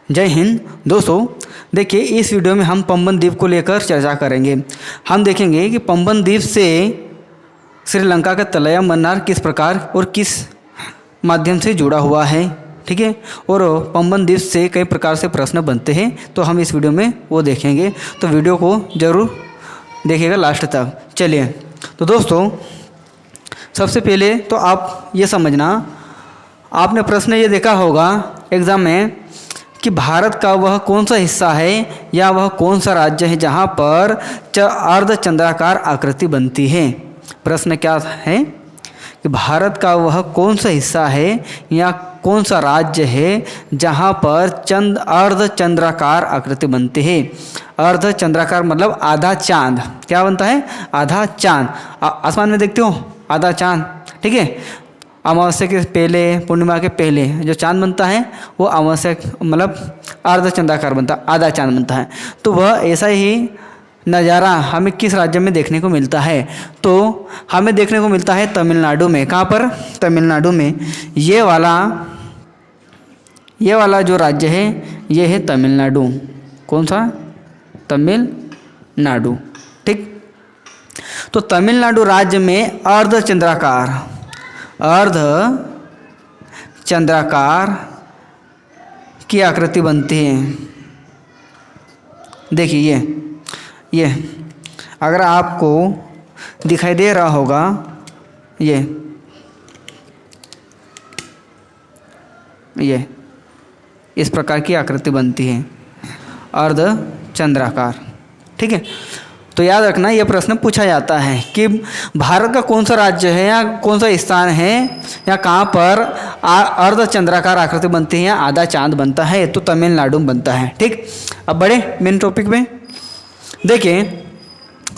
जय हिंद दोस्तों। देखिए, इस वीडियो में हम पंबन द्वीप को लेकर चर्चा करेंगे। हम देखेंगे कि पंबन द्वीप से श्रीलंका का तलैया मन्नार किस प्रकार और किस माध्यम से जुड़ा हुआ है, ठीक है। और पंबन द्वीप से कई प्रकार से प्रश्न बनते हैं, तो हम इस वीडियो में वो देखेंगे। तो वीडियो को ज़रूर देखिएगा लास्ट तक। चलिए, तो दोस्तों सबसे पहले तो आप ये समझना, आपने प्रश्न ये देखा होगा एग्ज़ाम में कि भारत का वह कौन सा हिस्सा है या वह कौन सा राज्य है जहाँ पर अर्धचंद्राकार आकृति बनती है। प्रश्न क्या है कि भारत का वह कौन सा हिस्सा है या कौन सा राज्य है जहाँ पर अर्धचंद्राकार आकृति बनती है। अर्धचंद्राकार मतलब आधा चांद। क्या बनता है? आधा चांद। आसमान में देखते हो आधा चांद, ठीक है। अमावस्या के पहले, पूर्णिमा के पहले जो चांद बनता है वो अमावस्या मतलब अर्धचंद्राकार बनता है, आधा चांद बनता है। तो वह ऐसा ही नज़ारा हमें किस राज्य में देखने को मिलता है? तो हमें देखने को मिलता है तमिलनाडु में। कहाँ पर? तमिलनाडु में। ये वाला जो राज्य है ये है तमिलनाडु। कौन सा? तमिलनाडु, ठीक। तो तमिलनाडु राज्य में अर्धचंद्राकार की आकृति बनती है। देखिए ये अगर आपको दिखाई दे रहा होगा, ये इस प्रकार की आकृति बनती है, अर्धचंद्राकार, ठीक है। तो याद रखना, यह प्रश्न पूछा जाता है कि भारत का कौन सा राज्य है या कौन सा स्थान है या कहाँ पर अर्धचंद्राकार आकृति बनती है या आधा चांद बनता है, तो तमिलनाडु में बनता है, ठीक। अब बड़े मेन टॉपिक में देखिए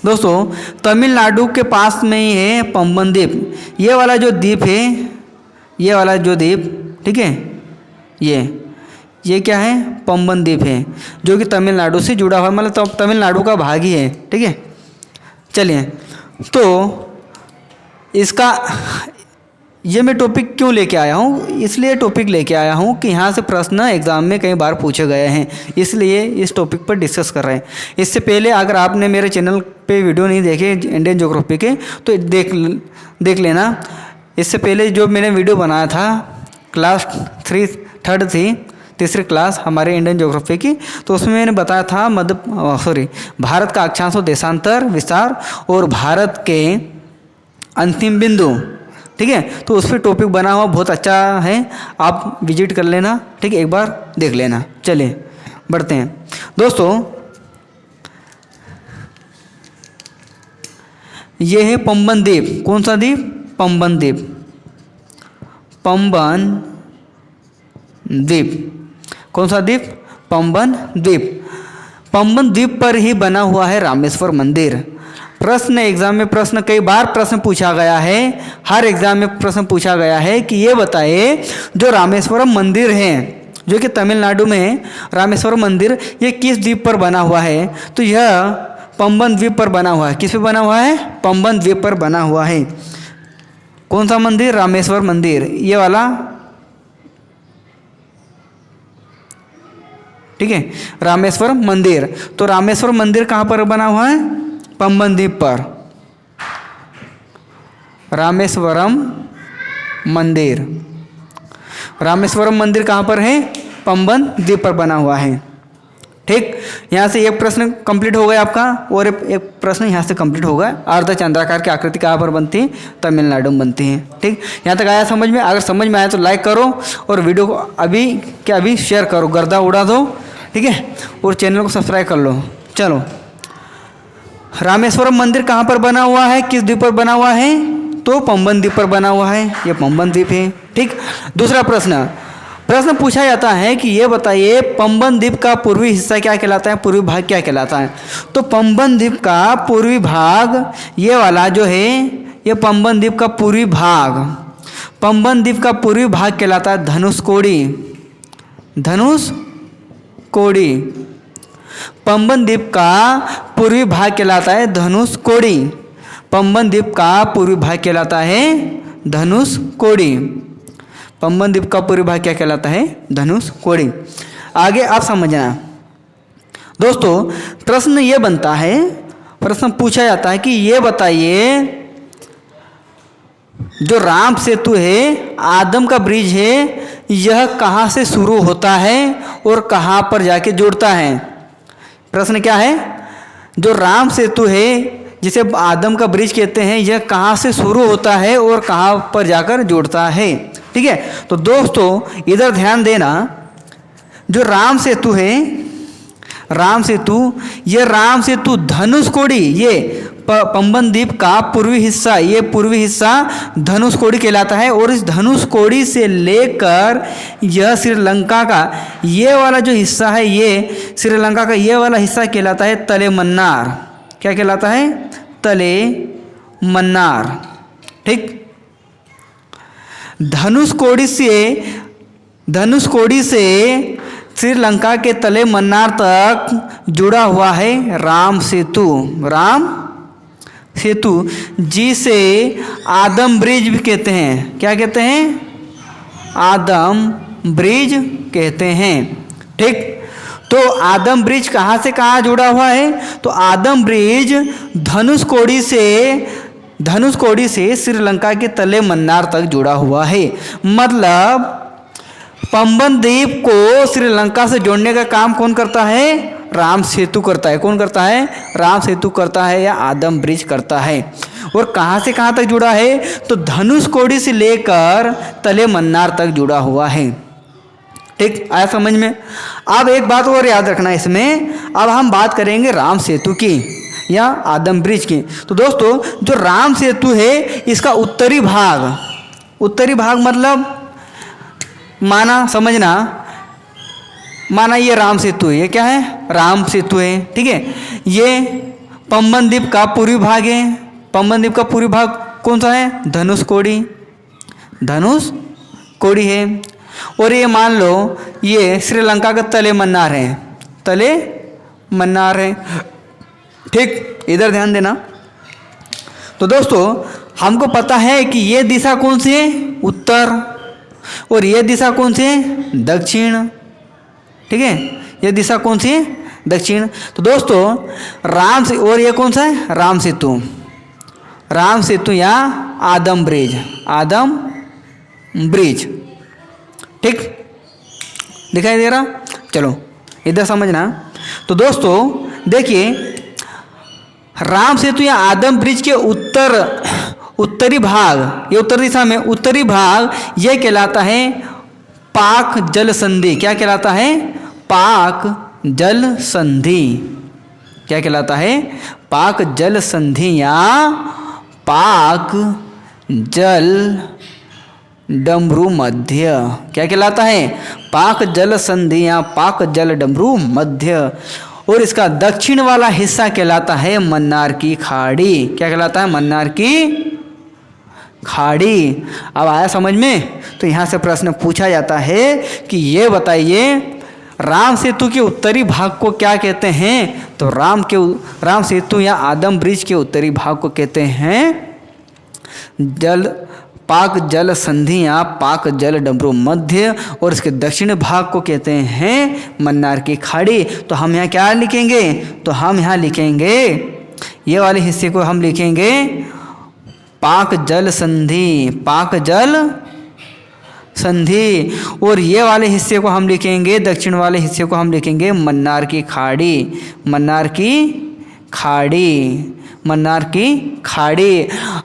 दोस्तों, तमिलनाडु के पास में ही है पंबन द्वीप। ये वाला जो द्वीप है, ये वाला जो द्वीप, ठीक है, ये क्या है? पंबन द्वीप है, जो कि तमिलनाडु से जुड़ा हुआ, मतलब तो तमिलनाडु का भाग ही है, ठीक है। चलिए, तो इसका ये मैं टॉपिक क्यों लेके आया हूँ? इसलिए टॉपिक लेके आया हूँ कि यहाँ से प्रश्न एग्ज़ाम में कई बार पूछे गए हैं, इसलिए इस टॉपिक पर डिस्कस कर रहे हैं। इससे पहले अगर आपने मेरे चैनल पे वीडियो नहीं देखे इंडियन ज्योग्राफी के, तो देख लेना। इससे पहले जो मैंने वीडियो बनाया था क्लास थर्ड थी, तीसरी क्लास हमारे इंडियन ज्योग्राफी की, तो उसमें मैंने बताया था भारत का अक्षांश और देशांतर विस्तार और भारत के अंतिम बिंदु, ठीक है। तो उस पर टॉपिक बना हुआ बहुत अच्छा है, आप विजिट कर लेना, ठीक है, एक बार देख लेना। चलिए बढ़ते हैं दोस्तों। ये है पंबन द्वीप। कौन सा द्वीप? पंबन द्वीप। पंबन द्वीप। कौन सा द्वीप? पंबन द्वीप। पंबन द्वीप पर ही बना हुआ है रामेश्वर मंदिर। प्रश्न एग्जाम में कई बार प्रश्न पूछा गया है, हर एग्जाम में प्रश्न पूछा गया है कि ये बताइए जो रामेश्वरम मंदिर है, जो कि तमिलनाडु में है, रामेश्वरम मंदिर ये किस द्वीप पर बना हुआ है? तो यह पंबन द्वीप पर बना हुआ है। किस पे बना हुआ है? पंबन द्वीप पर बना हुआ है। कौन सा मंदिर? रामेश्वर मंदिर, ये वाला, ठीक है, रामेश्वर मंदिर। तो रामेश्वर मंदिर कहाँ पर बना हुआ है? पंबन द्वीप पर। रामेश्वरम मंदिर कहाँ पर है? पंबन द्वीप पर बना हुआ है, ठीक। यहाँ से एक प्रश्न कंप्लीट हो गया आपका, और एक प्रश्न यहाँ से कंप्लीट होगा। अर्धचंद्राकार की आकृति कहाँ पर बनती है? तमिलनाडु में बनती है, ठीक। यहाँ तक आया समझ में? अगर समझ में आया तो लाइक करो और वीडियो को अभी शेयर करो, गर्दा उड़ा दो, ठीक है, और चैनल को सब्सक्राइब कर लो। चलो, रामेश्वरम मंदिर कहाँ पर बना हुआ है? किस द्वीप पर बना हुआ है? तो पंबन द्वीप पर बना हुआ है, ये पंबन द्वीप है, ठीक। दूसरा प्रश्न पूछा जाता है कि ये बताइए पंबन द्वीप का पूर्वी हिस्सा क्या कहलाता है? पूर्वी भाग क्या कहलाता है? तो पंबन द्वीप का पूर्वी भाग, ये वाला जो है, ये पंबन द्वीप का पूर्वी भाग, पंबन द्वीप का पूर्वी भाग कहलाता है धनुषकोडी। धनुषकोडी पंबन द्वीप का पूर्वी भाग कहलाता है धनुषकोडी। पंबन द्वीप का पूर्वी भाग कहलाता है धनुषकोडी। पंबन द्वीप का पूर्वी भाग क्या कहलाता है? धनुषकोडी। आगे आप समझना दोस्तों। प्रश्न ये बनता है, प्रश्न पूछा जाता है कि ये बताइए जो राम सेतु है, आदम का ब्रिज है, यह कहाँ से शुरू होता है और कहाँ पर जाके जुड़ता है। प्रश्न क्या है, जो राम सेतु है जिसे आदम का ब्रिज कहते हैं, यह कहाँ से शुरू होता है और कहाँ पर जाकर जुड़ता है। ठीक है, तो दोस्तों इधर ध्यान देना, जो राम सेतु है, राम सेतु, ये राम सेतु धनुषकोडी, ये पंबन द्वीप का पूर्वी हिस्सा, ये पूर्वी हिस्सा धनुषकोडी कहलाता है। और इस धनुषकोडी से लेकर यह श्रीलंका का ये वाला जो हिस्सा है, ये श्रीलंका का ये वाला हिस्सा कहलाता है तले मन्नार। क्या कहलाता है, तले मन्नार। ठीक, धनुषकोडी से श्रीलंका के तले मन्नार तक जुड़ा हुआ है राम सेतु। राम सेतु जिसे आदम ब्रिज भी कहते हैं। क्या कहते हैं, आदम ब्रिज कहते हैं। ठीक, तो आदम ब्रिज कहाँ से कहाँ जुड़ा हुआ है, तो आदम ब्रिज धनुषकोडी से श्रीलंका के तले मन्नार तक जुड़ा हुआ है। मतलब पंबन द्वीप को श्रीलंका से जोड़ने का काम कौन करता है, राम सेतु करता है। कौन करता है, राम सेतु करता है या आदम ब्रिज करता है। और कहाँ से कहाँ तक जुड़ा है, तो धनुषकोडी से लेकर तले मन्नार तक जुड़ा हुआ है। ठीक, आया समझ में। अब एक बात और याद रखना इसमें, अब हम बात करेंगे राम सेतु की या आदम ब्रिज की। तो दोस्तों जो राम सेतु है, इसका उत्तरी भाग मतलब माना, समझना, माना ये राम सेतु है, ये क्या है, राम सेतु है। ठीक है, ये पंबन द्वीप का पूर्वी भाग है। पंबन द्वीप का पूर्वी भाग कौन सा है, धनुषकोडी है। और ये मान लो ये श्रीलंका का तले मन्नार है। ठीक, इधर ध्यान देना। तो दोस्तों हमको पता है कि ये दिशा कौन सी है, उत्तर, और ये दिशा कौन सी है, दक्षिण। ठीक है, ये दिशा कौन सी है, दक्षिण। तो दोस्तों और ये कौन सा है, राम सेतु या आदम ब्रिज। ठीक, दिखाई दे रहा, चलो इधर समझना। तो दोस्तों देखिए, राम सेतु या आदम ब्रिज के उत्तरी भाग, ये उत्तर दिशा में उत्तरी भाग, ये कहलाता है पाक जल संधि। क्या कहलाता है, पाक जल संधि। क्या कहलाता है, पाक जल संधि या पाक जल डमरू मध्य। क्या कहलाता है, पाक जल संधि या पाक जल डमरू मध्य। और इसका दक्षिण वाला हिस्सा कहलाता है मन्नार की खाड़ी। क्या कहलाता है, मन्नार की खाड़ी। अब आया समझ में। तो यहाँ से प्रश्न पूछा जाता है कि ये बताइए राम सेतु के उत्तरी भाग को क्या कहते हैं। तो राम सेतु या आदम ब्रिज के उत्तरी भाग को कहते हैं पाक जल संधि या पाक जल डमरू मध्य, और इसके दक्षिण भाग को कहते हैं मन्नार की खाड़ी। तो हम यहाँ क्या लिखेंगे, तो हम यहाँ लिखेंगे, ये वाले हिस्से को हम लिखेंगे पाक जल संधि, और ये वाले हिस्से को हम लिखेंगे, दक्षिण वाले हिस्से को हम लिखेंगे मन्नार की खाड़ी।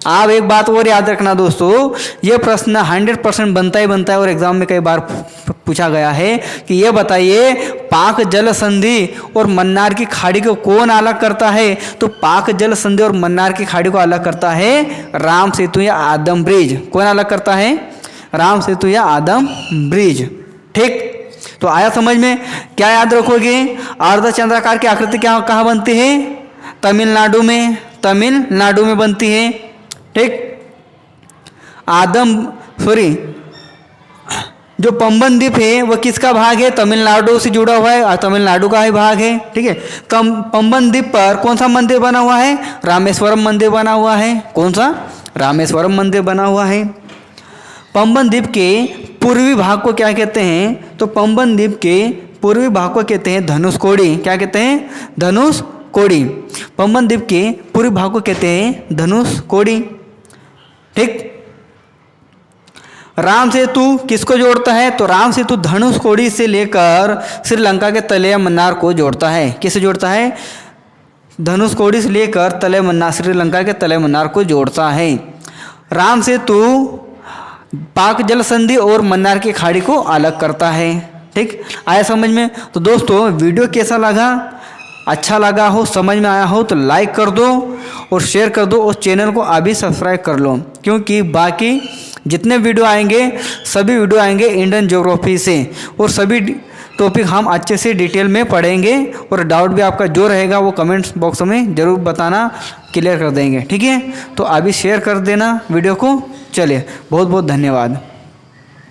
आप एक बात और याद रखना दोस्तों, ये प्रश्न 100% बनता है और एग्जाम में कई बार पूछा गया है कि ये बताइए पाक जल संधि और मन्नार की खाड़ी को कौन अलग करता है। तो पाक जल संधि और मन्नार की खाड़ी को अलग करता है राम सेतु या आदम ब्रिज। कौन अलग करता है, राम सेतु या आदम ब्रिज। ठीक, तो आया समझ में। क्या याद रखोगे, अर्धचंद्राकार की आकृति कहाँ बनती है, तमिलनाडु में बनती है। ठीक, जो पंबन द्वीप है वह किसका भाग है, तमिलनाडु से जुड़ा हुआ है, तमिलनाडु का ही भाग है। ठीक है, पंबन द्वीप पर कौन सा मंदिर बना हुआ है, रामेश्वरम मंदिर बना हुआ है। कौन सा, रामेश्वरम मंदिर बना हुआ है। पंबन द्वीप के पूर्वी भाग को क्या कहते हैं, तो पंबन द्वीप के पूर्वी भाग को कहते हैं धनुषकोडी। क्या कहते हैं? धनुषकोडी। पंबन द्वीप के पूर्वी भाग को कहते हैं धनुषकोडी। ठीक। राम सेतु किसको जोड़ता है? तो राम सेतु धनुषकोडी से लेकर श्रीलंका के तले मन्नार को जोड़ता है। किसे जोड़ता है? धनुषकोडी से लेकर तले मन्नार, श्रीलंका के तले मन्नार को जोड़ता है। राम सेतु पाक जल संधि और मन्नार की खाड़ी को अलग करता है। ठीक, आया समझ में? तो दोस्तों वीडियो कैसा लगा? अच्छा लगा हो, समझ में आया हो तो लाइक कर दो और शेयर कर दो और चैनल को अभी सब्सक्राइब कर लो, क्योंकि बाकी जितने वीडियो आएंगे सभी वीडियो आएंगे इंडियन ज्योग्राफी से और सभी टॉपिक हम अच्छे से डिटेल में पढ़ेंगे और डाउट भी आपका जो रहेगा वो कमेंट्स बॉक्स में ज़रूर बताना, क्लियर कर देंगे। ठीक है, तो अभी शेयर कर देना वीडियो को। चलिए, बहुत बहुत धन्यवाद।